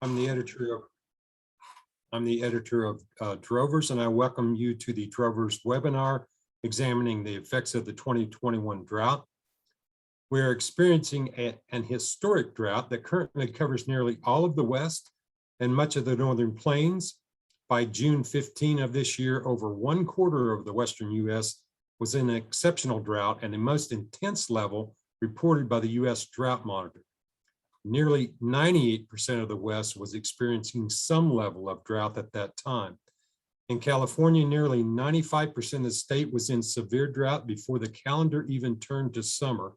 I'm the editor of Drovers, and I welcome you to the Drovers webinar examining the effects of the 2021 drought. We're experiencing an historic drought that currently covers nearly all of the West and much of the Northern Plains. By June 15 of this year, over 1/4 of the Western U.S. was in an exceptional drought and the most intense level reported by the U.S. Drought Monitor. Nearly 98% of the West was experiencing some level of drought at that time. In California, nearly 95% of the state was in severe drought before the calendar even turned to summer,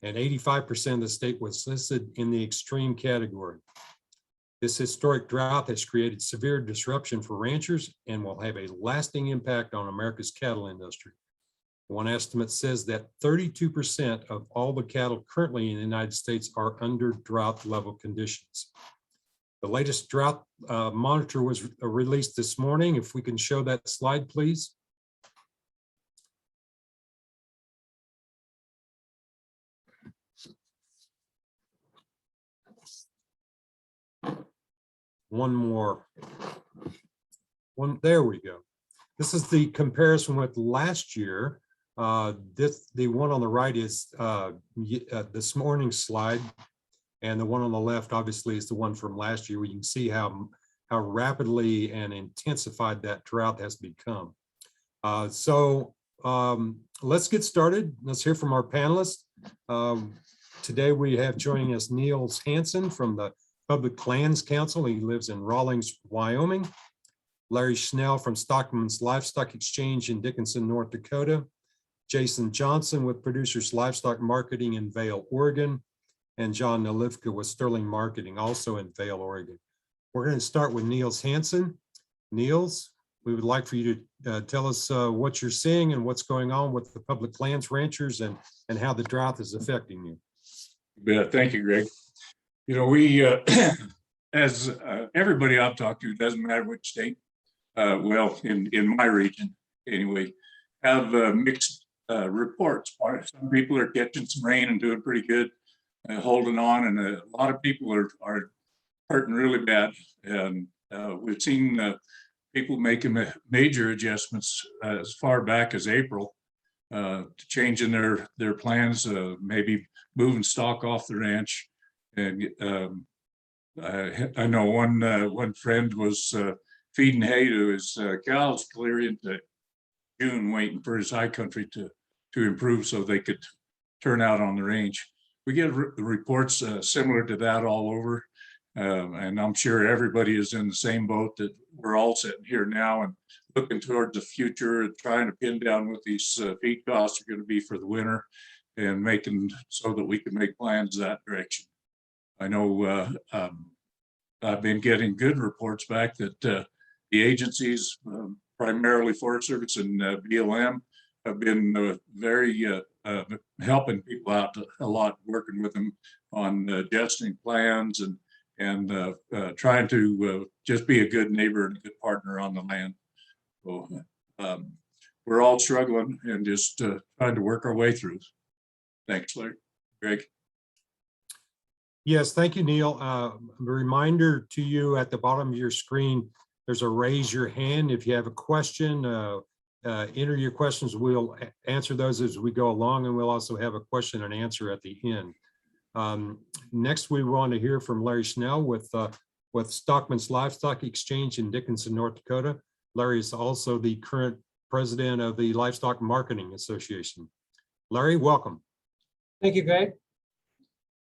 and 85% of the state was listed in the extreme category. This historic drought has created severe disruption for ranchers and will have a lasting impact on America's cattle industry. One estimate says that 32% of all the cattle currently in the United States are under drought level conditions. The latest drought monitor was released this morning. If we can show that slide, please. One more. There we go. This is the comparison with last year. The one on the right is this morning's slide, and the one on the left obviously is the one from last year, where you can see how rapidly and intensified that drought has become. Let's get started. Let's hear from our panelists. Today we have joining us Niels Hansen from the Public Lands Council. He lives in Rawlins, Wyoming. Larry Schnell from Stockman's Livestock Exchange in Dickinson, North Dakota. Jason Johnson with Producers Livestock Marketing in Vail, Oregon, and John Nalivka with Sterling Marketing, also in Vail, Oregon. We're going to start with Niels Hansen. Niels, we would like for you to tell us what you're seeing and what's going on with the public lands ranchers and how the drought is affecting you. Yeah, thank you, Greg. You know, we, as everybody I've talked to, doesn't matter which state, well, in my region anyway, have mixed reports. Some people are catching some rain and doing pretty good, holding on, and a lot of people are hurting really bad. And we've seen people making major adjustments as far back as April, changing their plans, maybe moving stock off the ranch. And I know one friend was feeding hay to his cows clear into June, waiting for his high country to improve so they could turn out on the range. We get reports similar to that all over, and I'm sure everybody is in the same boat, that we're all sitting here now and looking towards the future and trying to pin down what these feed costs are going to be for the winter and making so that we can make plans that direction. I know I've been getting good reports back that the agencies, primarily Forest Service and BLM, have been very helping people out a lot, working with them on adjusting plans and trying to just be a good neighbor and a good partner on the land. So we're all struggling and just trying to work our way through. Thanks, Larry. Greg. Yes, thank you, Neil. A reminder to you at the bottom of your screen, there's a raise your hand. If you have a question, enter your questions. We'll answer those as we go along, and we'll also have a question and answer at the end. Next, we want to hear from Larry Schnell with Stockman's Livestock Exchange in Dickinson, North Dakota. Larry is also the current president of the Livestock Marketing Association. Larry, welcome. Thank you, Greg.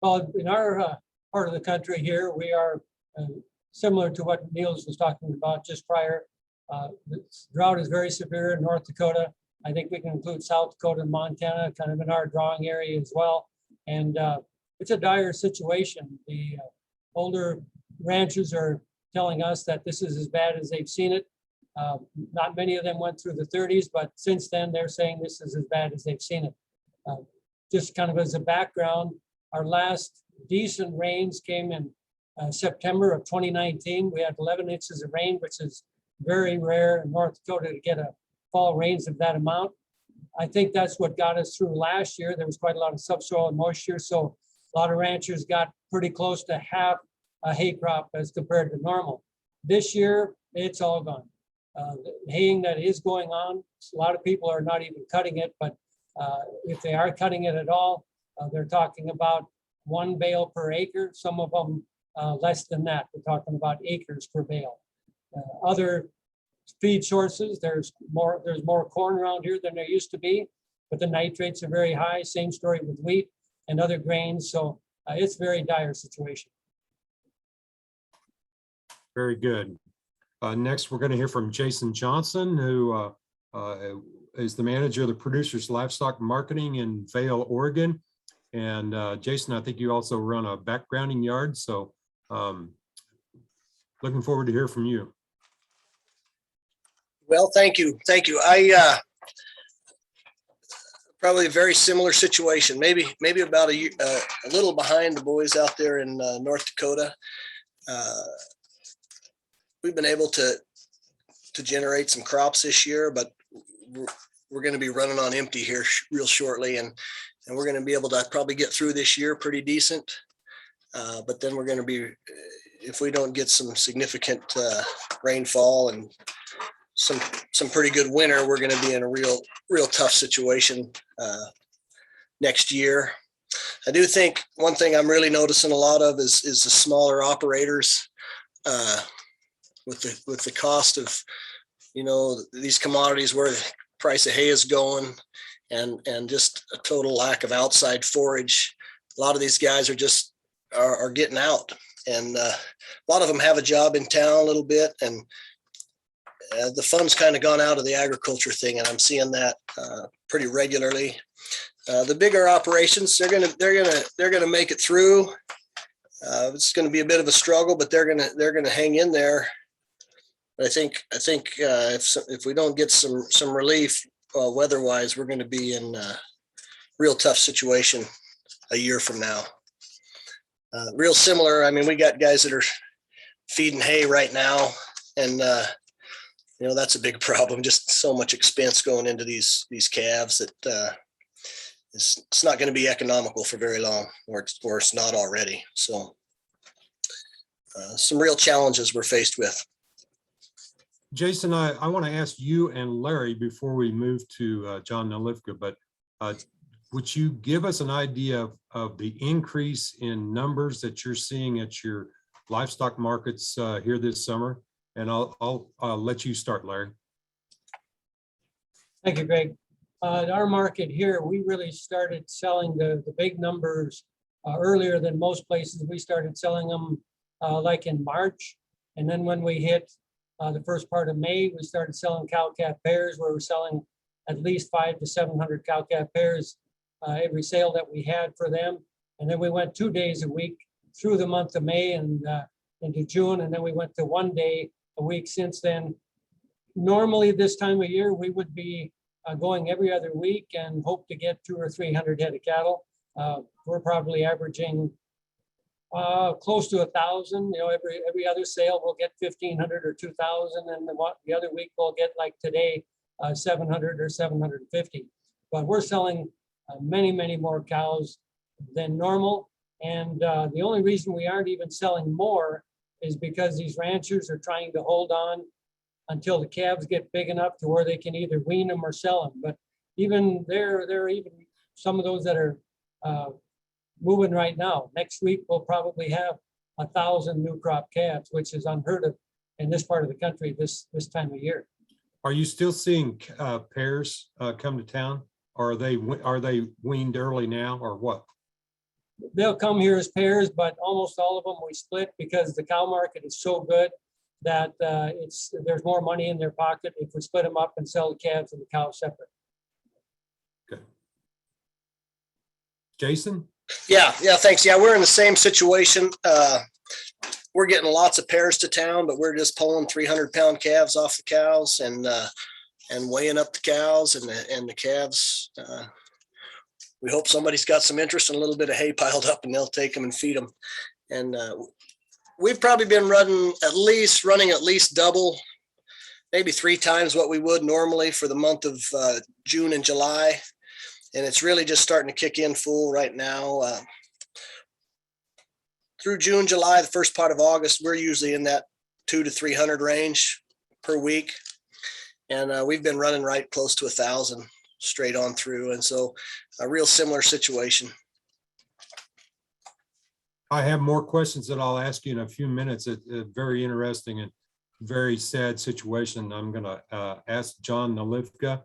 Well, in our part of the country here, we are similar to what Niels was talking about just prior. The drought is very severe in North Dakota. I think we can include South Dakota and Montana kind of in our drawing area as well. And it's a dire situation. The older ranchers are telling us that this is as bad as they've seen it. Not many of them went through the 30s, but since then they're saying this is as bad as they've seen it. Just kind of as a background, our last decent rains came in September of 2019. We had 11 inches of rain, which is very rare in North Dakota to get a fall rains of that amount. I think that's what got us through last year. There was quite a lot of subsoil and moisture, so a lot of ranchers got pretty close to half hay crop as compared to normal. This year, it's all gone. The haying that is going on, a lot of people are not even cutting it, but if they are cutting it at all, they're talking about 1 bale per acre. Some of them less than that. We're talking about acres per bale. Other feed sources, there's more corn around here than there used to be, but the nitrates are very high. Same story with wheat and other grains. So it's a very dire situation. Very good. Next, we're going to hear from Jason Johnson, who is the manager of the Producers Livestock Marketing in Vail, Oregon. And Jason, I think you also run a backgrounding yard. So looking forward to hear from you. Well, thank you. Thank you. I probably a very similar situation, maybe about a little behind the boys out there in North Dakota. We've been able to generate some crops this year, but we're going to be running on empty here real shortly, and we're going to be able to probably get through this year pretty decent. But then we're going to be, if we don't get some significant rainfall and some pretty good winter, we're going to be in a real tough situation next year. I do think one thing I'm really noticing a lot of is the smaller operators with the cost of, these commodities, where the price of hay is going, and just a total lack of outside forage. A lot of these guys are getting out, and a lot of them have a job in town a little bit, and the fun's kind of gone out of the agriculture thing, and I'm seeing that pretty regularly. The bigger operations, they're gonna make it through. It's going to be a bit of a struggle, but they're gonna hang in there. But I think if we don't get some relief weather-wise, we're going to be in a real tough situation a year from now. Real similar. I mean, we got guys that are feeding hay right now, and that's a big problem. Just so much expense going into these calves that it's not going to be economical for very long, or it's not already. So some real challenges we're faced with. Jason, I want to ask you and Larry before we move to John Nalivka, but would you give us an idea of the increase in numbers that you're seeing at your livestock markets here this summer? And I'll let you start, Larry. Thank you, Greg. At our market here, we really started selling the big numbers earlier than most places. We started selling them like in March. And then when we hit the first part of May, we started selling cow-calf pairs, where we're selling at least 500 to 700 cow-calf pairs every sale that we had for them. And then we went 2 days a week through the month of May and into June. And then we went to 1 day a week since then. Normally this time of year, we would be going every other week and hope to get 200 or 300 head of cattle. We're probably averaging close to 1,000. Every other sale we'll get 1,500 or 2,000, and the other week we'll get, like today, 700 or 750. But we're selling many more cows than normal, and the only reason we aren't even selling more is because these ranchers are trying to hold on until the calves get big enough to where they can either wean them or sell them. But even there are even some of those that are moving right now. Next week, we'll probably have 1,000 new crop calves, which is unheard of in this part of the country this time of year. Are you still seeing pairs come to town? Or are they weaned early now, or what? They'll come here as pairs, but almost all of them we split because the cow market is so good that there's more money in their pocket if we split them up and sell the calves and the cows separate. Okay. Jason? Yeah, thanks. Yeah, we're in the same situation. We're getting lots of pairs to town, but we're just pulling 300-pound calves off the cows and weighing up the cows and the calves. We hope somebody's got some interest in a little bit of hay piled up, and they'll take them and feed them. And we've probably been running at least double, maybe 3 times what we would normally for the month of June and July. And it's really just starting to kick in full right now. through June, July, the first part of August, we're usually in that 200 to 300 range per week. And we've been running right close to 1,000 straight on through. And so a real similar situation. I have more questions that I'll ask you in a few minutes. It's a very interesting and very sad situation. I'm going to ask John Nalivka.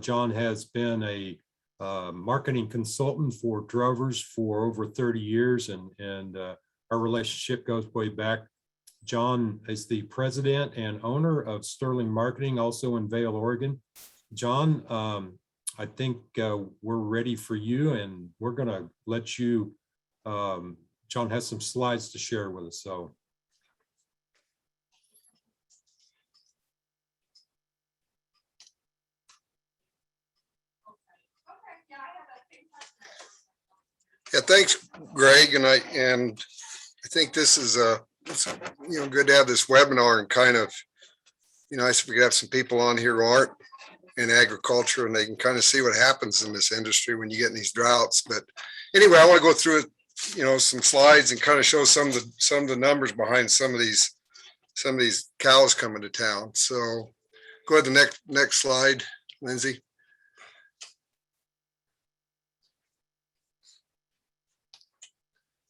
John has been a marketing consultant for drovers for over 30 years, and our relationship goes way back. John is the president and owner of Sterling Marketing, also in Vail, Oregon. John, I think we're ready for you, and we're going to let you. John has some slides to share with us. So. Yeah, thanks, Greg. And I think this is it's, good to have this webinar and kind of, nice if we could have some people on here who aren't in agriculture and they can kind of see what happens in this industry when you get in these droughts. But anyway, I want to go through some slides and kind of show some of the numbers behind some of these cows coming to town. So go ahead to the next slide, Lindsay.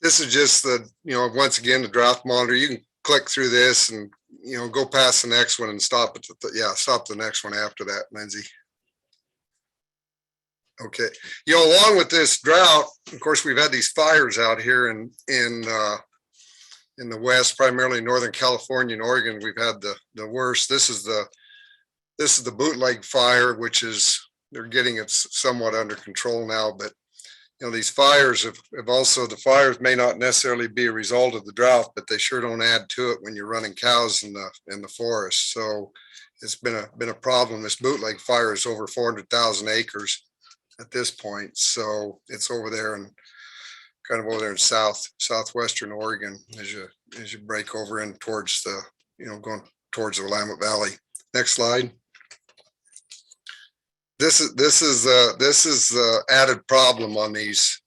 This is just once again, the drought monitor. You can click through this and, go past the next one and stop at stop the next one after that, Lindsay. Okay. Along with this drought, of course, we've had these fires out here in the West, primarily Northern California and Oregon. We've had the worst. This is the bootleg fire, which they're getting it somewhat under control now, but these fires have also, the fires may not necessarily be a result of the drought, but they sure don't add to it when you're running cows in the forest. So it's been a problem. This bootleg fire is over 400,000 acres at this point. So it's over there and kind of over there in southwestern Oregon as you break over in towards going towards the Willamette Valley. Next slide. This is the added problem on these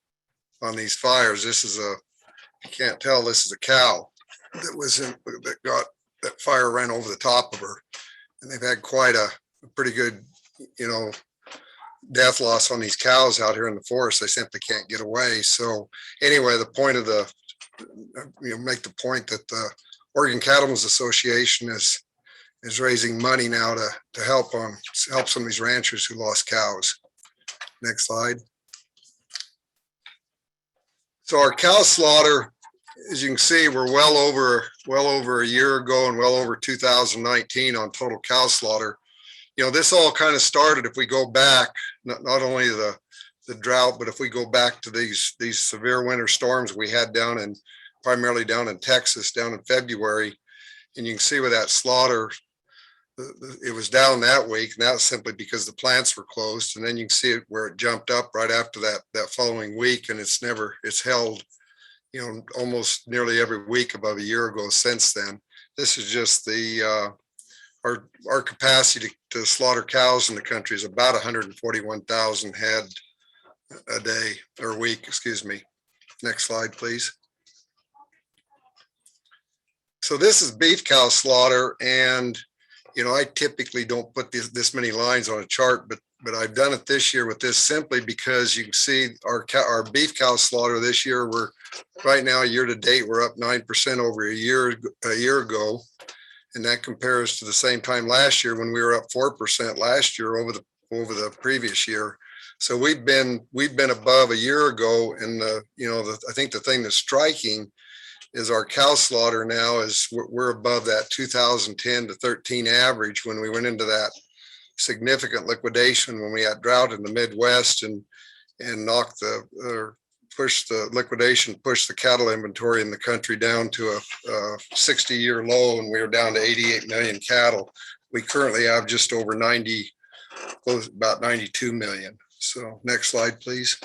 fires. This is you can't tell, this is a cow that got that fire ran over the top of her, and they've had quite a pretty good death loss on these cows out here in the forest. They simply can't get away. So anyway, the point of make the point that the Oregon Cattlemen's Association is raising money now to help some of these ranchers who lost cows. Next slide. So our cow slaughter, as you can see, we're well over a year ago and well over 2019 on total cow slaughter. This all kind of started, if we go back, not only the drought, but if we go back to these severe winter storms we had primarily down in Texas, down in February, and you can see with that slaughter, it was down that week, and that was simply because the plants were closed. And then you can see it where it jumped up right after that following week, and it's held, almost nearly every week above a year ago since then. This is just our capacity to slaughter cows in the country is about 141,000 head a day or week, excuse me. Next slide, please. So this is beef cow slaughter, and I typically don't put this many lines on a chart, but I've done it this year with this simply because you can see our beef cow slaughter this year. We're right now year to date, we're up 9% over a year ago, and that compares to the same time last year when we were up 4% last year over the previous year. So we've been above a year ago, and I think the thing that's striking is our cow slaughter now is we're above that 2010 to 13 average when we went into that significant liquidation when we had drought in the Midwest and pushed the cattle inventory in the country down to a 60-year low, and we were down to 88 million cattle. We currently have just over about 92 million. So next slide, please.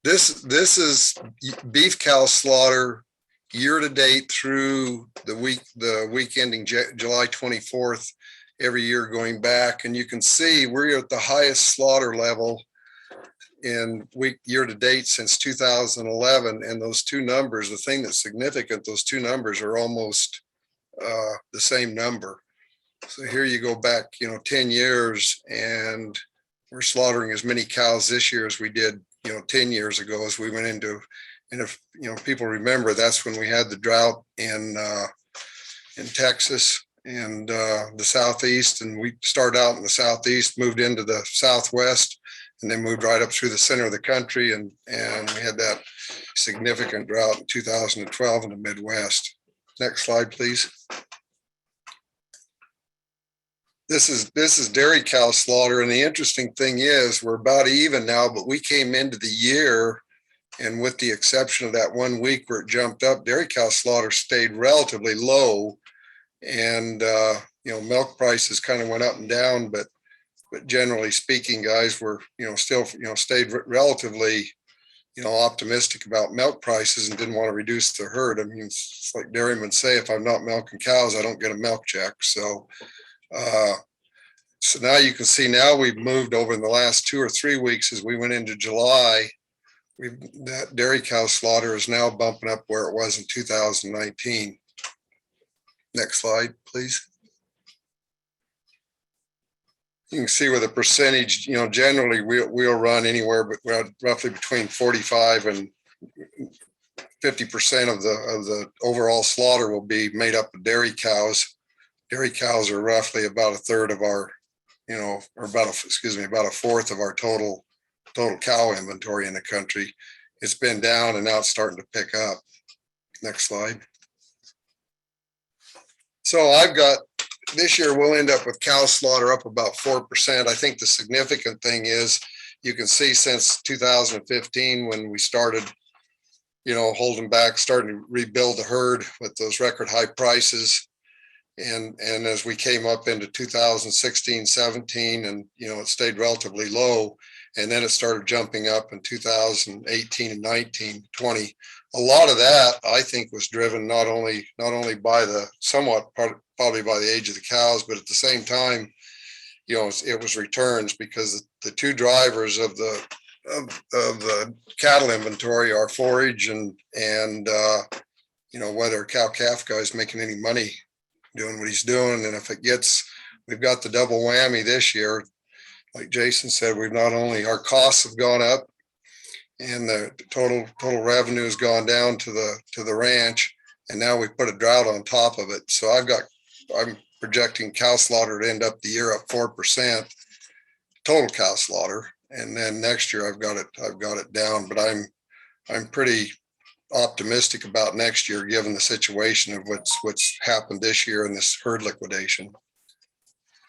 This is beef cow slaughter year to date through the week ending July 24th every year going back, and you can see we're at the highest slaughter level in year to date since 2011. And those two numbers, the thing that's significant, those two numbers are almost the same number. So here you go back, 10 years, and we're slaughtering as many cows this year as we did, 10 years ago as we went into, and if, people remember, that's when we had the drought in Texas and the Southeast, and we started out in the Southeast, moved into the Southwest, and then moved right up through the center of the country. And we had that significant drought in 2012 in the Midwest. Next slide, please. This is dairy cow slaughter. And the interesting thing is we're about even now, but we came into the year, and with the exception of that 1 week where it jumped up, dairy cow slaughter stayed relatively low. And, milk prices kind of went up and down, but generally speaking, guys, were, still, stayed relatively, optimistic about milk prices and didn't want to reduce the herd. I mean, it's like dairymen say, if I'm not milking cows, I don't get a milk check. So now you can see now we've moved over in the last 2 or 3 weeks as we went into July. That dairy cow slaughter is now bumping up where it was in 2019. Next slide, please. You can see with a percentage, generally we'll run anywhere but roughly between 45 and 50% of the overall slaughter will be made up of dairy cows. Dairy cows are roughly about a third of our, or about a fourth of our total cow inventory in the country. It's been down and now it's starting to pick up. Next slide. So I've got, this year we'll end up with cow slaughter up about 4%. I think the significant thing is you can see since 2015 when we started, holding back, starting to rebuild the herd with those record high prices. And as we came up into 2016, 17, and, it stayed relatively low. And then it started jumping up in 2018 and 19, 20. A lot of that, I think, was driven not only by the probably by the age of the cows, but at the same time, it was returns, because the two drivers of the cattle inventory are forage and whether a cow-calf guy's making any money doing what he's doing. And if we've got the double whammy this year, like Jason said, our costs have gone up and the total revenue has gone down to the ranch, and now we put a drought on top of it. So I'm projecting cow slaughter to end up the year up 4%, total cow slaughter, and then next year I've got it down. But I'm pretty optimistic about next year given the situation of what's happened this year in this herd liquidation.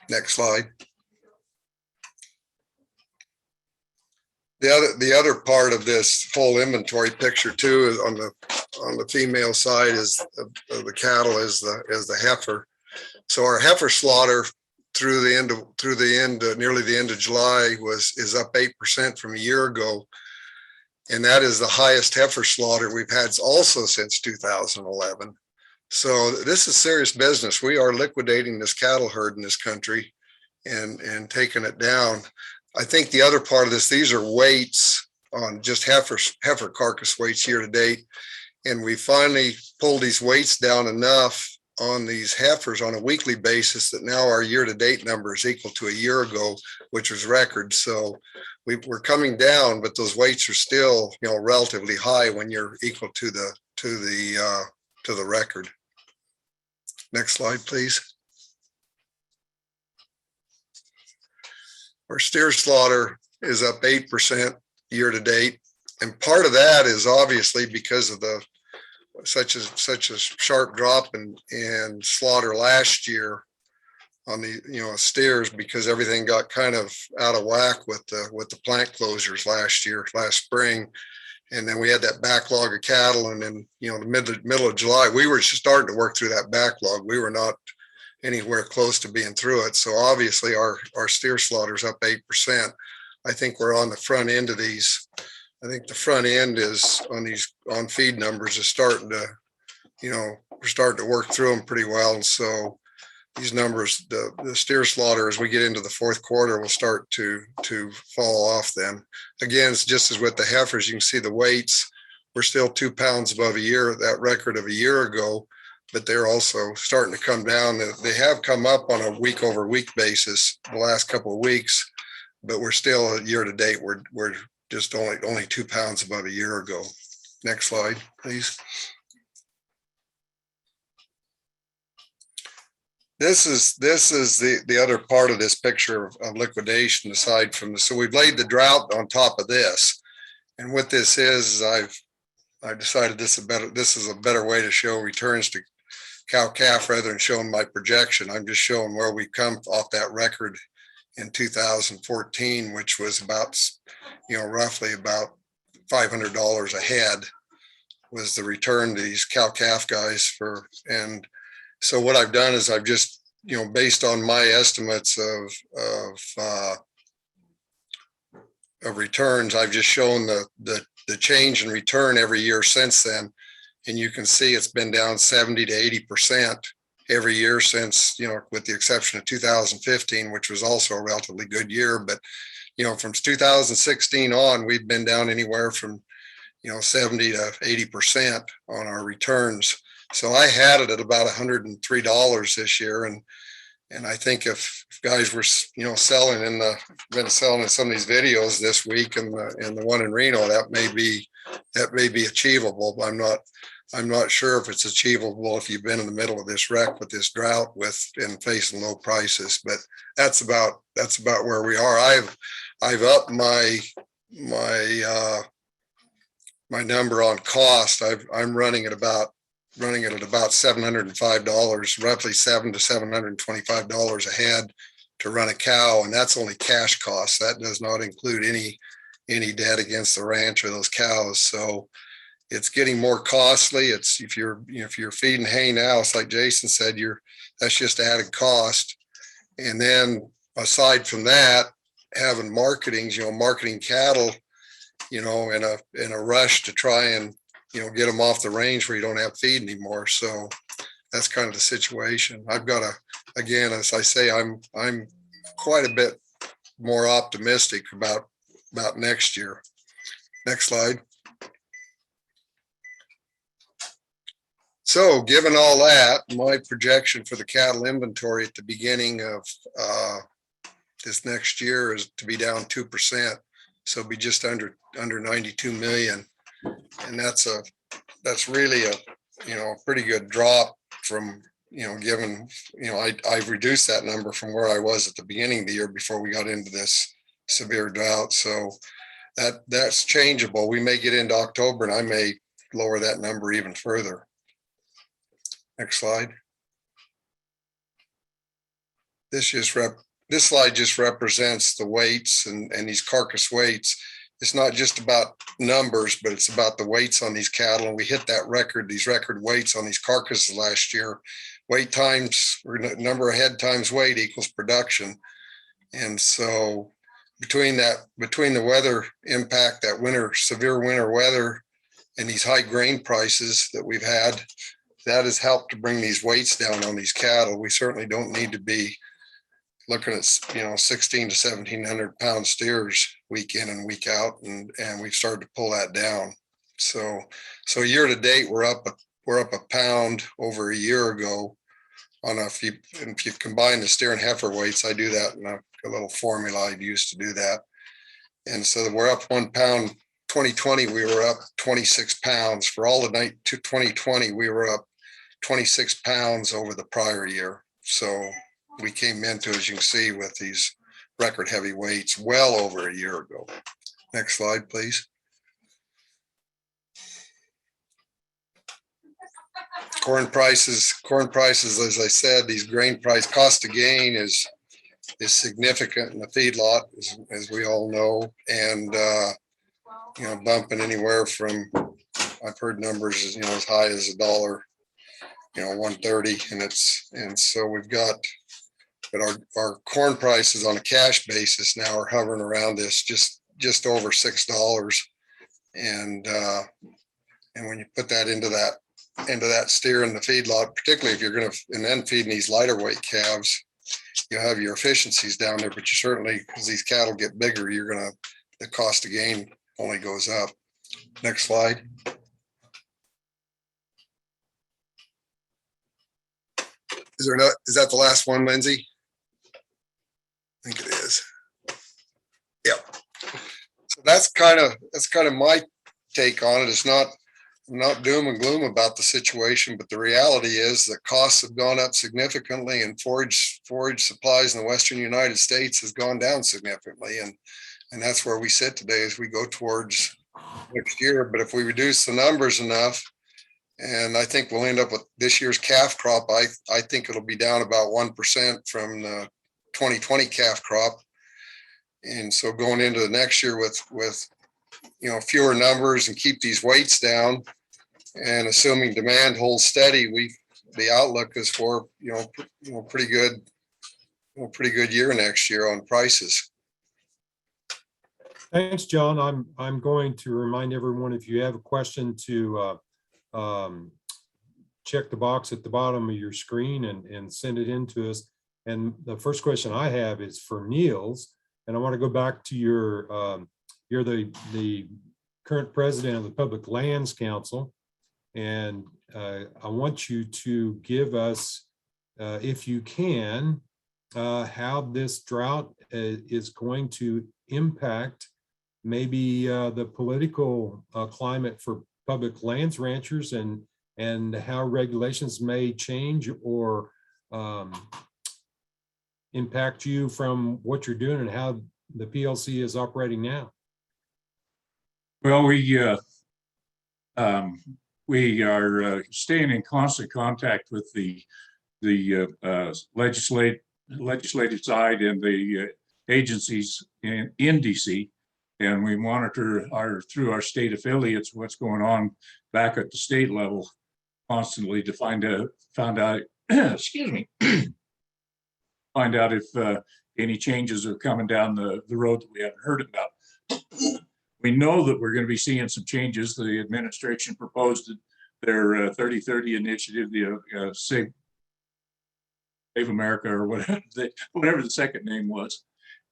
Next slide. The other part of this whole inventory picture too is on the female side is of the cattle is the heifer. So our heifer slaughter through the end nearly the end of July is up 8% from a year ago, and that is the highest heifer slaughter we've had also since 2011. So this is serious business. We are liquidating this cattle herd in this country and taking it down. I think the other part of this, these are weights on just heifer carcass weights year to date. And we finally pulled these weights down enough on these heifers on a weekly basis that now our year to date number is equal to a year ago, which was record. So we're coming down, but those weights are still, relatively high when you're equal to the record. Next slide, please. Our steer slaughter is up 8% year to date. And part of that is obviously because of such a sharp drop in slaughter last year on the steers, because everything got kind of out of whack with the plant closures last spring. And then we had that backlog of cattle. And then, the middle of July, we were just starting to work through that backlog. We were not anywhere close to being through it. So obviously our steer slaughter is up 8%. I think we're on the front end of these. I think the front end is on feed numbers is starting to, we're starting to work through them pretty well. And so these numbers, the steer slaughter, as we get into the fourth quarter, will start to fall off then. Again, it's just as with the heifers, you can see the weights, we're still 2 pounds above that record of a year ago, but they're also starting to come down. They have come up on a week over week basis the last couple of weeks, but we're still year to date, we're just only 2 pounds above a year ago. Next slide, please. This is the other part of this picture of liquidation aside from so we've laid the drought on top of this. And what this is I've decided this is a better way to show returns to cow calf rather than showing my projection. I'm just showing where we come off that record in 2014, which was about, roughly about $500 a head was the return to these cow calf guys and so what I've done is I've just, based on my estimates of returns, I've just shown the change in return every year since then. And you can see it's been down 70 to 80% every year since, with the exception of 2015, which was also a relatively good year. But, from 2016 on, we've been down anywhere from, 70 to 80% on our returns. So I had it at about $103 this year. And I think if guys were, selling been selling in some of these videos this week and the one in Reno, that may be achievable, but I'm not sure if it's achievable if you've been in the middle of this wreck with this drought and facing low prices, but that's about where we are. I've upped my number on cost. I'm running at about $705, roughly $700 to $725 a head to run a cow, and that's only cash costs. That does not include any debt against the ranch or those cows. So it's getting more costly. It's if you're feeding hay now, it's like Jason said, that's just added cost. And then aside from that, having marketing cattle, in a rush to try and get them off the range where you don't have feed anymore. So that's kind of the situation. I've got again, as I say, I'm quite a bit more optimistic about next year. Next slide. So given all that, my projection for the cattle inventory at the beginning of this next year is to be down 2%. So be just under 92 million. And that's really a pretty good drop from given I've reduced that number from where I was at the beginning of the year before we got into this severe drought. So that's changeable. We may get into October and I may lower that number even further. Next slide. This slide just represents the weights and these carcass weights. It's not just about numbers, but it's about the weights on these cattle. And we hit these record weights on these carcasses last year. Weight times, or number of head times weight equals production. And so between the weather impact, that severe winter weather and these high grain prices that we've had, that has helped to bring these weights down on these cattle. We certainly don't need to be looking at 16 to 1700 pound steers week in and week out, and we've started to pull that down. So year to date we're up a pound over a year ago on if you combine the steer and heifer weights. I do that in a little formula I'd use to do that, and so we're up 1 pound. 2020 we were up 26 pounds. For all of 2020 we were up 26 pounds over the prior year. So we came into, as you can see, with these record heavy weights well over a year ago. Next slide, please. Corn prices, as I said, these grain price cost of gain is significant in the feedlot, as we all know, and bumping anywhere from, I've heard numbers as high as $1, 130, and so we've got. But our corn prices on a cash basis now are hovering around this just over $6, and when you put that into that steer in the feedlot, particularly if you're going to, and then feeding these lighter weight calves, you have your efficiencies down there, but you certainly, as these cattle get bigger, the cost of gain only goes up. Next slide. Is that the last one, Lindsay? I think it is. Yep. So that's kind of my take on it. It's not doom and gloom about the situation, but the reality is that costs have gone up significantly, and forage supplies in the Western United States has gone down significantly. And that's where we sit today as we go towards next year. But if we reduce the numbers enough, and I think we'll end up with this year's calf crop, I think it'll be down about 1% from the 2020 calf crop. And so going into the next year with fewer numbers and keep these weights down, and assuming demand holds steady, the outlook is for pretty good year next year on prices. Thanks, John. I'm going to remind everyone, if you have a question, to check the box at the bottom of your screen and send it in to us. And the first question I have is for Niels, and I want to go back to you're the current president of the Public Lands Council, and I want you to give us, if you can, how this drought is going to impact maybe the political climate for public lands ranchers, and how regulations may change or impact you from what you're doing and how the PLC is operating now. Well, we are staying in constant contact with the legislative side and the agencies in DC, and we monitor through our state affiliates what's going on back at the state level constantly to find out excuse me, find out if any changes are coming down the road that we haven't heard about. We know that we're going to be seeing some changes. The administration proposed their 30-30 initiative, the Save America, or whatever the second name was.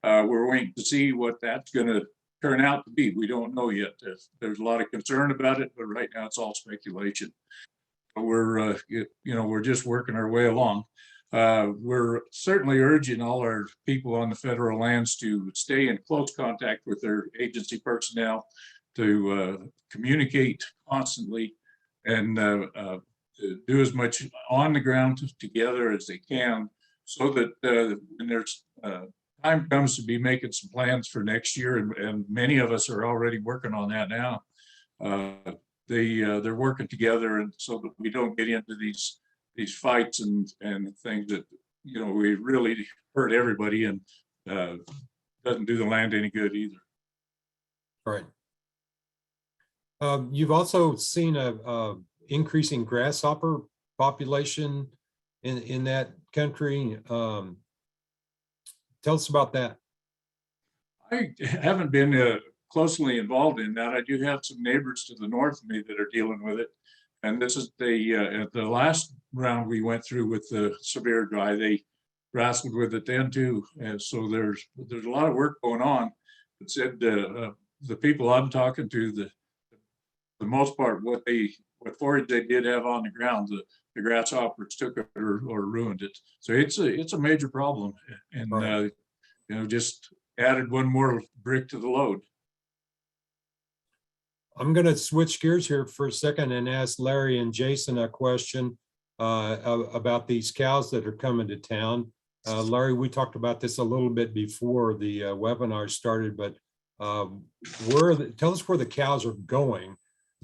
We're waiting to see what that's going to turn out to be. We don't know yet. There's a lot of concern about it, but right now it's all speculation. We're just working our way along. We're certainly urging all our people on the federal lands to stay in close contact with their agency personnel, to communicate constantly, and do as much on the ground together as they can, so that when there's time comes to be making some plans for next year, and many of us are already working on that now. They're working together, and so that we don't get into these fights and things that we really hurt everybody, and doesn't do the land any good either. Right. You've also seen a increasing grasshopper population in that country. Tell us about that. I haven't been closely involved in that. I do have some neighbors to the north of me that are dealing with it. And this is the last round we went through with the severe dry, they wrestled with it then too. And so there's a lot of work going on. It said the people I'm talking to, the most part, what forage they did have on the ground, the grasshoppers took it or ruined it. So it's a major problem, and right. Just added one more brick to the load. I'm going to switch gears here for a second and ask Larry and Jason a question about these cows that are coming to town. Larry, we talked about this a little bit before the webinar started, but tell us where the cows are going,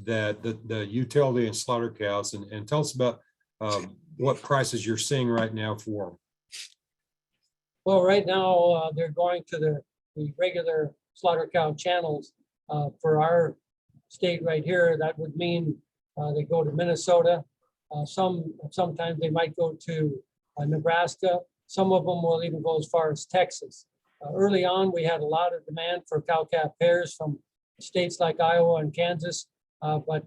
that the utility and slaughter cows, and tell us about what prices you're seeing right now for them. Well, right now they're going to the regular slaughter cow channels for our state right here. That would mean they go to Minnesota. Sometimes they might go to Nebraska. Some of them will even go as far as Texas. Early on, we had a lot of demand for cow-calf pairs from states like Iowa and Kansas, but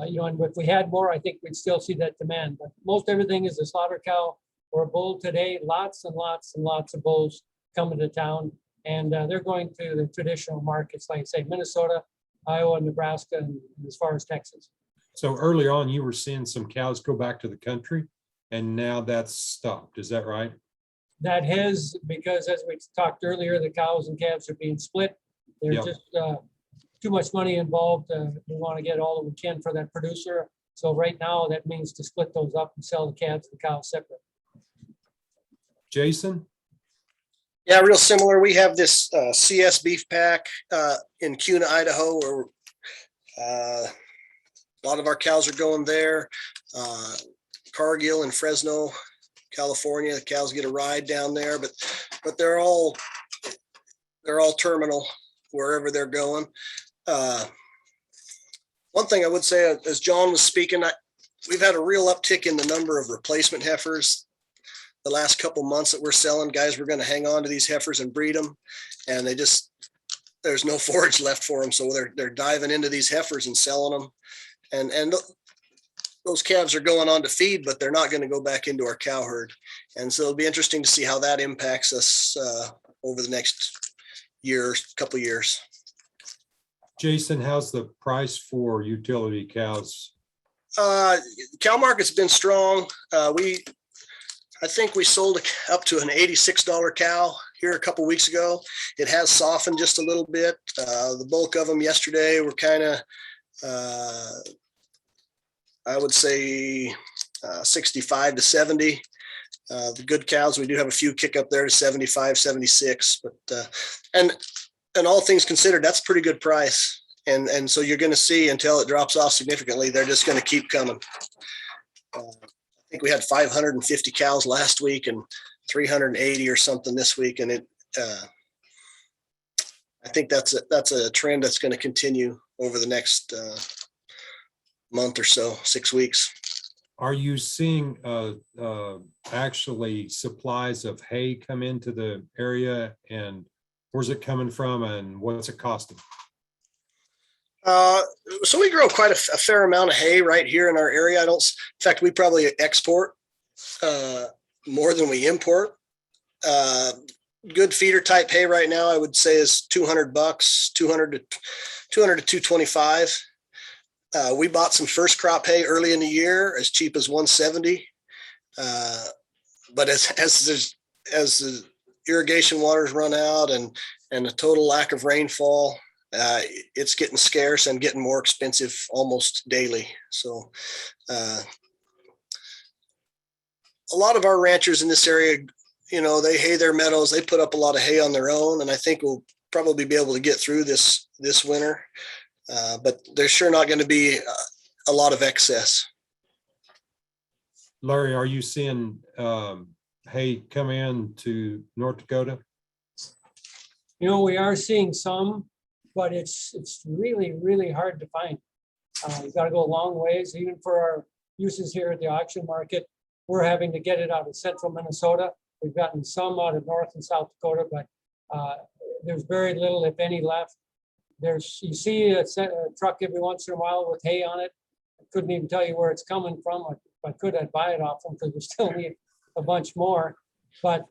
You know, and if we had more, I think we'd still see that demand, but most everything is a slaughter cow or a bull today. Lots and lots and lots of bulls coming to town, and they're going to the traditional markets, like say Minnesota, Iowa, Nebraska, and as far as Texas. So early on, you were seeing some cows go back to the country, and now that's stopped. Is that right? That has, because as we talked earlier, the cows and calves are being split. There's Yep. just too much money involved. We want to get all that we can for that producer. So right now, that means to split those up and sell the calves and the cows separate. Jason? Yeah, real similar. We have this CS beef pack in Kuna, Idaho, where a lot of our cows are going there. Cargill and Fresno, California, the cows get a ride down there, but they're all terminal wherever they're going. One thing I would say, as John was speaking, we've had a real uptick in the number of replacement heifers the last couple months that we're selling. Guys, we're going to hang on to these heifers and breed them, and there's no forage left for them, so they're diving into these heifers and selling them, and those calves are going on to feed, but they're not going to go back into our cow herd. And so it'll be interesting to see how that impacts us over the next couple years. Jason, how's the price for utility cows? Cow market's been strong. I think we sold up to an $86 cow here a couple weeks ago. It has softened just a little bit. The bulk of them yesterday were kind of, I would say 65 to 70. The good cows, we do have a few kick up there to 75, 76, but and all things considered, that's a pretty good price. And so you're going to see, until it drops off significantly, they're just going to keep coming. I think we had 550 cows last week and 380 or something this week. And I think that's a trend that's going to continue over the next month or so, 6 weeks. Are you seeing actually supplies of hay come into the area, and where's it coming from and what's it costing? So we grow quite a fair amount of hay right here in our area. In fact, we probably export more than we import. Good feeder type hay right now, I would say, is $200, $200 to $225. We bought some first crop hay early in the year, as cheap as $170. But as the irrigation waters run out and the total lack of rainfall, it's getting scarce and getting more expensive almost daily. So a lot of our ranchers in this area, they hay their meadows. They put up a lot of hay on their own, and I think we'll probably be able to get through this winter. But there's sure not going to be a lot of excess. Larry, are you seeing hay come in to North Dakota? We are seeing some, but it's really, really hard to find. You've got to go a long ways, even for our uses here at the auction market. We're having to get it out of central Minnesota. We've gotten some out of North and South Dakota, but there's very little, if any, left. You see a truck every once in a while with hay on it. I couldn't even tell you where it's coming from. If I could, I'd buy it off them, because we still need a bunch more. But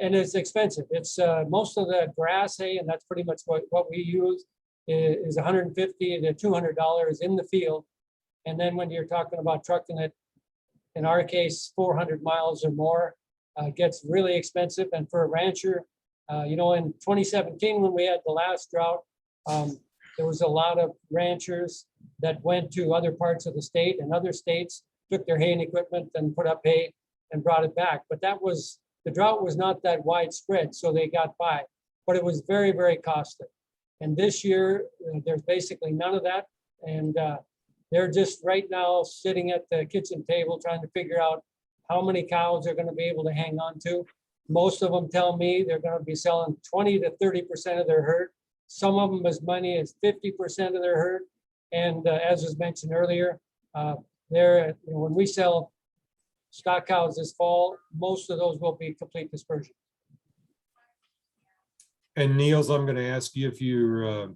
and it's expensive. It's most of the grass hay, and that's pretty much what we use, is $150 to $200 in the field. And then when you're talking about trucking it, in our case, 400 miles or more, gets really expensive. And for a rancher, in 2017, when we had the last drought, there was a lot of ranchers that went to other parts of the state, and other states took their haying equipment and put up hay and brought it back. But the drought was not that widespread, so they got by, but it was very, very costly. And this year, there's basically none of that. And they're just right now sitting at the kitchen table trying to figure out how many cows they're going to be able to hang on to. Most of them tell me they're going to be selling 20 to 30% of their herd. Some of them as many as 50% of their herd. And as was mentioned earlier, when we sell stock cows this fall, most of those will be complete dispersion. And Niels, I'm going to ask you if you're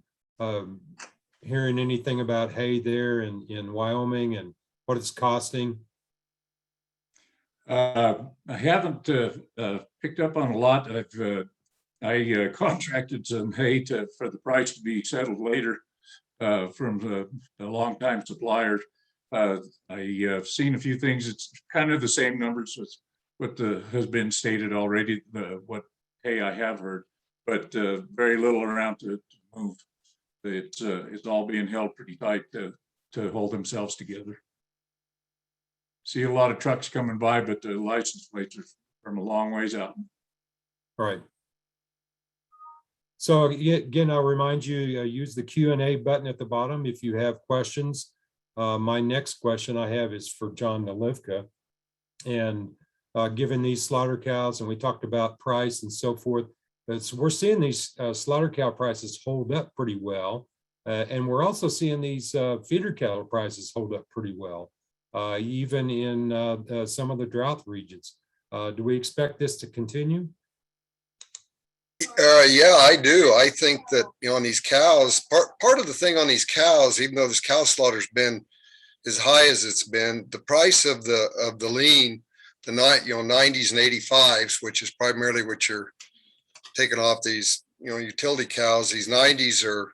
hearing anything about hay there in Wyoming and what it's costing? I haven't picked up on a lot. I contracted some hay for the price to be settled later from the longtime supplier. I've seen a few things. It's kind of the same numbers with what has been stated already, what hay I have heard, but very little around to move. It's all being held pretty tight to hold themselves together. See a lot of trucks coming by, but the license plates are from a long ways out. Right. So again, I'll remind you, use the Q&A button at the bottom if you have questions. My next question I have is for John Nalivka. And given these slaughter cows, and we talked about price and so forth, we're seeing these slaughter cow prices hold up pretty well. And we're also seeing these feeder cattle prices hold up pretty well, even in some of the drought regions. Do we expect this to continue? Yeah, I do. I think that, on these cows, part of the thing on these cows, even though this cow slaughter's been as high as it's been, the price of the lean, the 90s and 85s, which is primarily what you're taking off these, utility cows, these 90s are,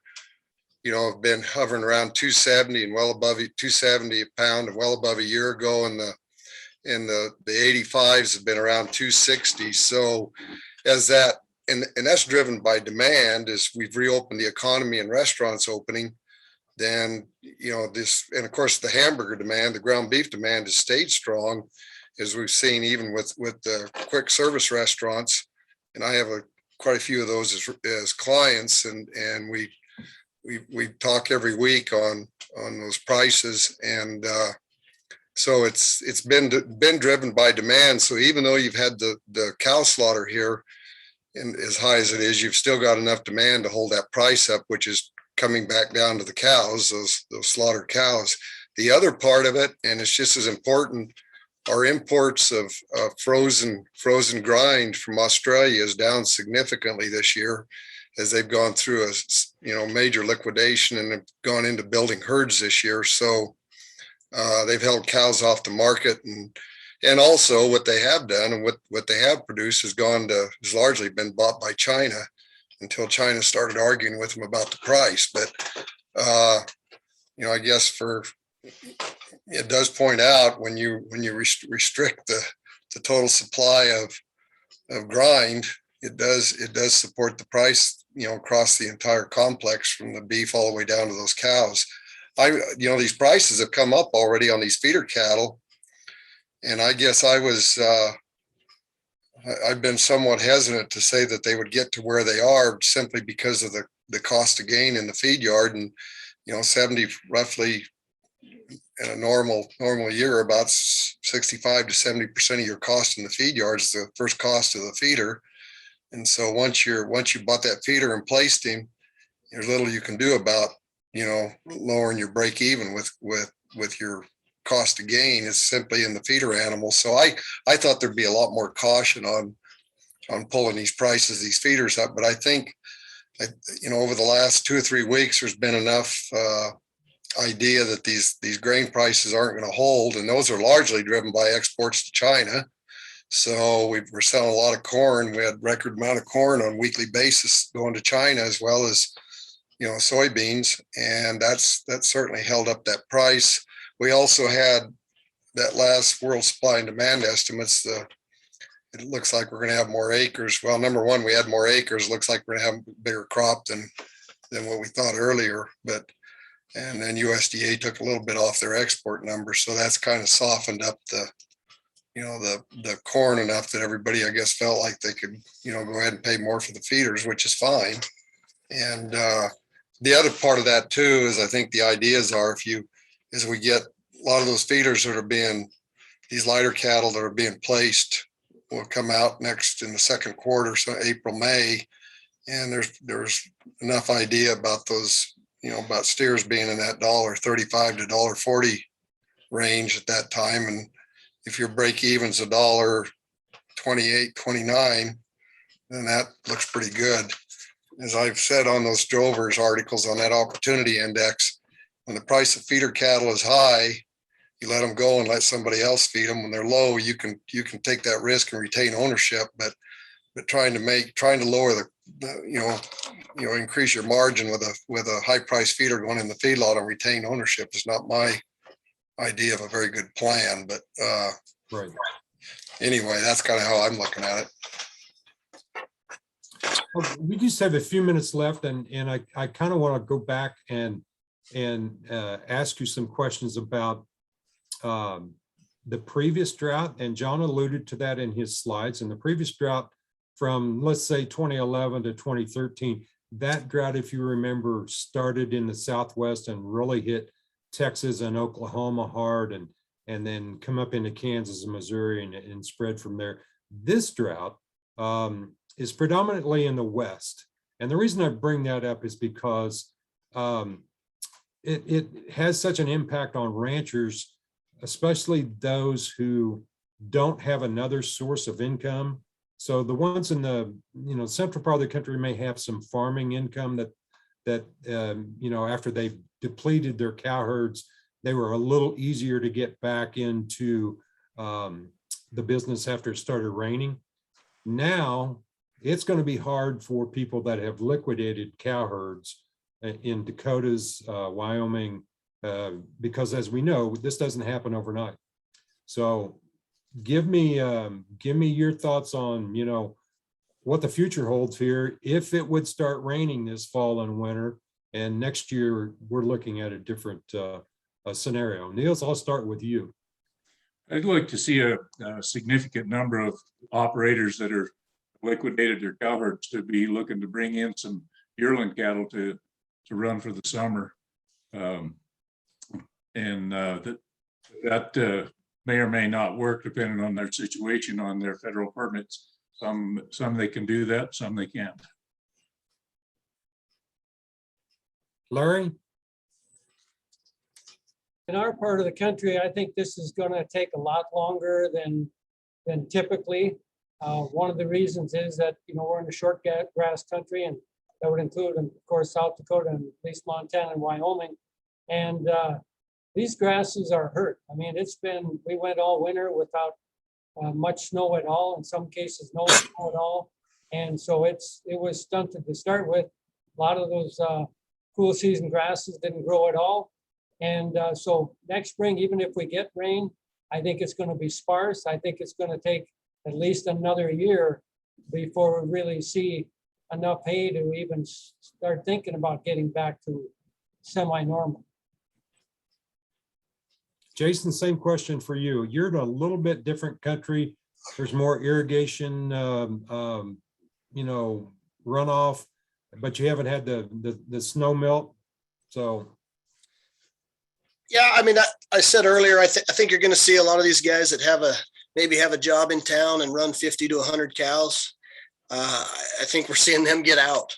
have been hovering around 270 and well above 270 a pound and well above a year ago. And the 85s have been around 260. So as that, and that's driven by demand as we've reopened the economy and restaurants opening, then, this, and of course the hamburger demand, the ground beef demand has stayed strong, as we've seen even with the quick service restaurants. And I have quite a few of those as clients, and we talk every week on those prices. And so it's been driven by demand. So even though you've had the cow slaughter here, and as high as it is, you've still got enough demand to hold that price up, which is coming back down to the cows, those slaughtered cows. The other part of it, and it's just as important, our imports of frozen grind from Australia is down significantly this year, as they've gone through a major liquidation and have gone into building herds this year. So they've held cows off the market, and also what they have done and what they have produced has largely been bought by China, until China started arguing with them about the price. But I guess it does point out when you restrict the total supply of grind, it does support the price, across the entire complex, from the beef all the way down to those cows. These prices have come up already on these feeder cattle. And I guess I've been somewhat hesitant to say that they would get to where they are, simply because of the cost of gain in the feed yard. And, 70 roughly in a normal year, about 65 to 70% of your cost in the feed yard is the first cost of the feeder. And so once you bought that feeder and placed him, there's little you can do about, lowering your break even with your cost of gain. Is simply in the feeder animal. So I thought there'd be a lot more caution on pulling these prices, these feeders up. But I think, over the last 2 or 3 weeks, there's been enough idea that these grain prices aren't going to hold, and those are largely driven by exports to China. So we're selling a lot of corn. We had record amount of corn on a weekly basis going to China, as well as soybeans, and that's certainly held up that price. We also had that last world supply and demand estimates. It looks like we're going to have more acres. Well, number one, we had more acres. Looks like we're going to have a bigger crop than what we thought earlier. And then USDA took a little bit off their export numbers, so that's kind of softened up the corn enough that everybody, I guess, felt like they could, go ahead and pay more for the feeders, which is fine. And the other part of that too is, I think the ideas are, as we get a lot of those feeders that are these lighter cattle that are being placed will come out next in the second quarter, so April, May, and there's enough idea about those, about steers being in that $1.35 to $1.40 range at that time. And if your break even's $1.28, $29, then that looks pretty good. as I've said on those drovers articles on that opportunity index, when the price of feeder cattle is high, you let them go and let somebody else feed them. When they're low, you can take that risk and retain ownership, but trying to lower increase your margin with a high price feeder going in the feedlot and retain ownership is not my idea of a very good plan. But Right. anyway, that's kind of how I'm looking at it. Well, we just have a few minutes left, and I kind of want to go back and ask you some questions about the previous drought. And John alluded to that in his slides. And the previous drought from, let's say, 2011 to 2013, that drought, if you remember, started in the Southwest and really hit Texas and Oklahoma hard, and then come up into Kansas and Missouri and spread from there. This drought is predominantly in the West. And the reason I bring that up is because it has such an impact on ranchers, especially those who don't have another source of income. So the ones in the central part of the country may have some farming income that after they've depleted their cow herds, they were a little easier to get back into the business after it started raining. Now it's going to be hard for people that have liquidated cow herds in Dakotas, Wyoming, because as we know, this doesn't happen overnight. So give me your thoughts on, what the future holds here. If it would start raining this fall and winter, and next year we're looking at a different scenario. Niels, I'll start with you. I'd like to see a significant number of operators that are liquidated their cow herds to be looking to bring in some yearling cattle to run for the summer. That may or may not work depending on their situation on their federal permits. Some they can do that, some they can't. Larry? In our part of the country, I think this is going to take a lot longer than typically. One of the reasons is that we're in a short grass country, and that would include, of course, South Dakota and at least Montana and Wyoming. And these grasses are hurt. I mean, we went all winter without much snow at all. In some cases, no snow at all. And so it was stunted to start with. A lot of those cool season grasses didn't grow at all. And so next spring, even if we get rain, I think it's going to be sparse. I think it's going to take at least another year before we really see enough hay to even start thinking about getting back to semi-normal. Jason, same question for you. You're in a little bit different country. There's more irrigation, runoff, but you haven't had the snow melt. So. Yeah, I mean, I said earlier, I think you're going to see a lot of these guys that maybe have a job in town and run 50 to 100 cows. I think we're seeing them get out.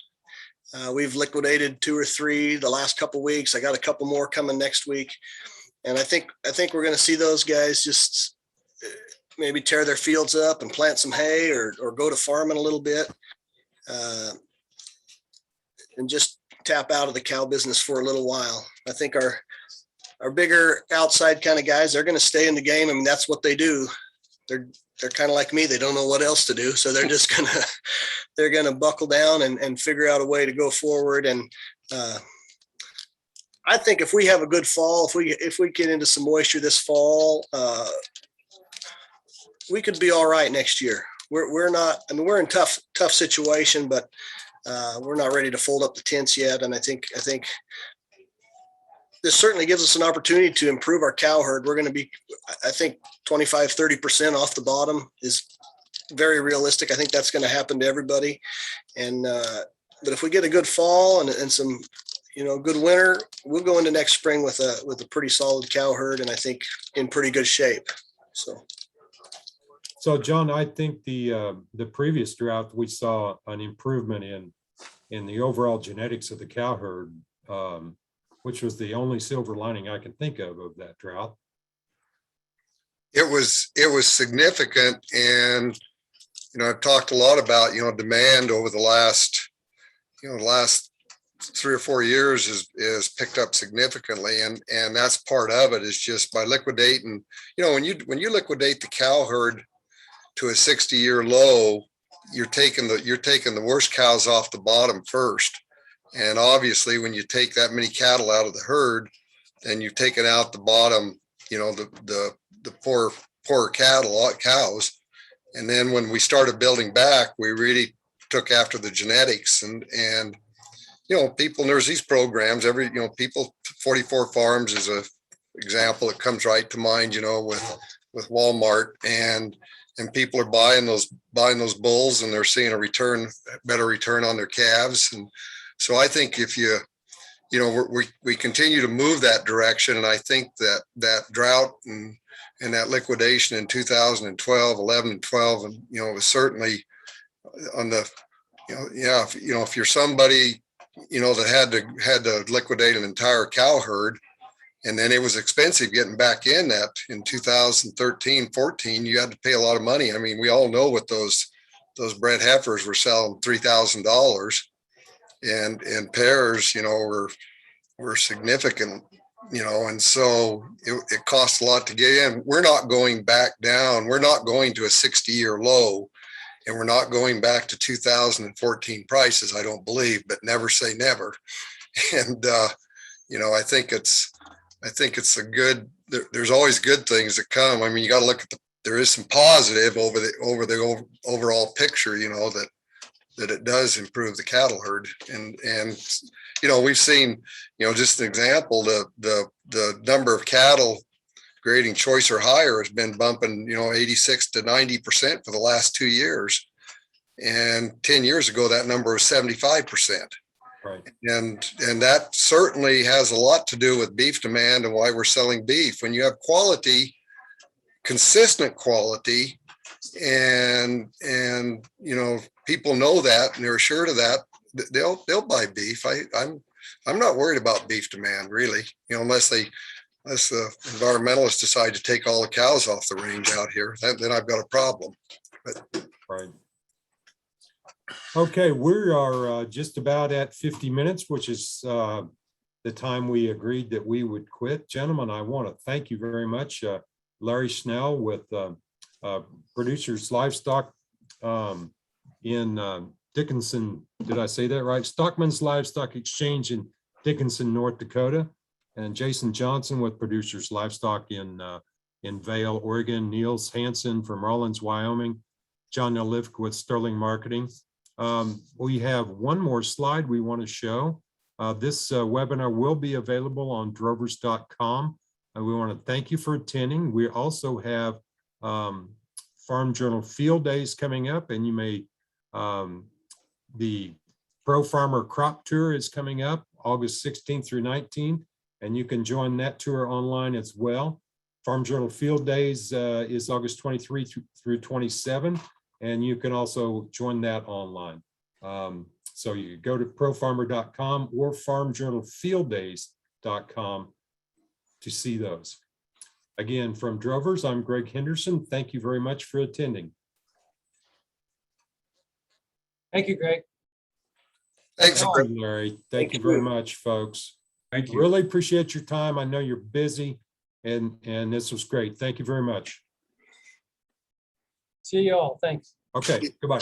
We've liquidated 2 or 3 the last couple of weeks. I got a couple more coming next week. And I think we're going to see those guys just maybe tear their fields up and plant some hay or go to farming a little bit and just tap out of the cow business for a little while. I think our bigger outside kind of guys, they're going to stay in the game. I mean, that's what they do. They're kind of like me. They don't know what else to do. So they're just they're going to buckle down and figure out a way to go forward. And I think if we have a good fall, if we get into some moisture this fall, we could be all right next year. We're not, I mean, we're in tough situation, but we're not ready to fold up the tents yet. And I think this certainly gives us an opportunity to improve our cow herd. We're going to be, I think 25-30% off the bottom is very realistic. I think that's going to happen to everybody. And but if we get a good fall and some good winter, we'll go into next spring with a pretty solid cow herd, and I think in pretty good shape. So John, I think the previous drought, we saw an improvement in the overall genetics of the cow herd, which was the only silver lining I can think of that drought. It was significant, and I've talked a lot about demand over the last the last 3 or 4 years is picked up significantly. And that's part of it, is just by liquidating, when you liquidate the cow herd to a 60-year low, you're taking the worst cows off the bottom first. And obviously when you take that many cattle out of the herd, then you've taken out the bottom, the poorer cows. And then when we started building back, we really took after the genetics and people, and there's these programs, people, 44 Farms is a example that comes right to mind, with Walmart, and people are buying those bulls, and they're seeing better return on their calves. And so I think if we continue to move that direction, and I think that drought and that liquidation in 2012, 11 and 12, and, was certainly on the, if you're somebody, that had to liquidate an entire cow herd, and then it was expensive getting back in that in 2013, 14, you had to pay a lot of money. I mean, we all know what those bred heifers were selling $3,000, and pairs, were significant, and so it costs a lot to get in. We're not going back down. We're not going to a 60-year low, and we're not going back to 2014 prices, I don't believe, but never say never. And, I think it's a good, there's always good things that come. I mean, you got to look at there is some positive over the overall picture, that it does improve the cattle herd. And we've seen, just an example, the number of cattle grading choice or higher has been bumping, 86 to 90% for the last 2 years. And 10 years ago, that number was 75%. Right. And that certainly has a lot to do with beef demand and why we're selling beef. When you have quality, consistent quality, and people know that and they're assured of that, they'll buy beef. I'm not worried about beef demand, really, unless the environmentalists decide to take all the cows off the range out here, then I've got a problem. But Right. Okay, we are just about at 50 minutes, which is the time we agreed that we would quit. Gentlemen, I want to thank you very much. Larry Schnell with Producers Livestock in Dickinson. Did I say that right? Stockman's Livestock Exchange in Dickinson, North Dakota. And Jason Johnson with Producers Livestock in Vail, Oregon. Niels Hansen from Rawlins, Wyoming. John Nelivk with Sterling Marketing. We have one more slide we want to show. This webinar will be available on drovers.com. We want to thank you for attending. We also have Farm Journal Field Days coming up, and you may, the Pro Farmer Crop Tour is coming up August 16th through 19th, and you can join that tour online as well. Farm Journal Field Days is August 23 through 27, and you can also join that online. So you go to profarmer.com or farmjournalfielddays.com to see those. Again, from Drovers, I'm Greg Henderson. Thank you very much for attending. Thank you, Greg. thanks. Thank you, Larry. Thank you very much, folks. Thank you. Really appreciate your time. I know you're busy, and this was great. Thank you very much. See you all. Thanks. Okay, goodbye.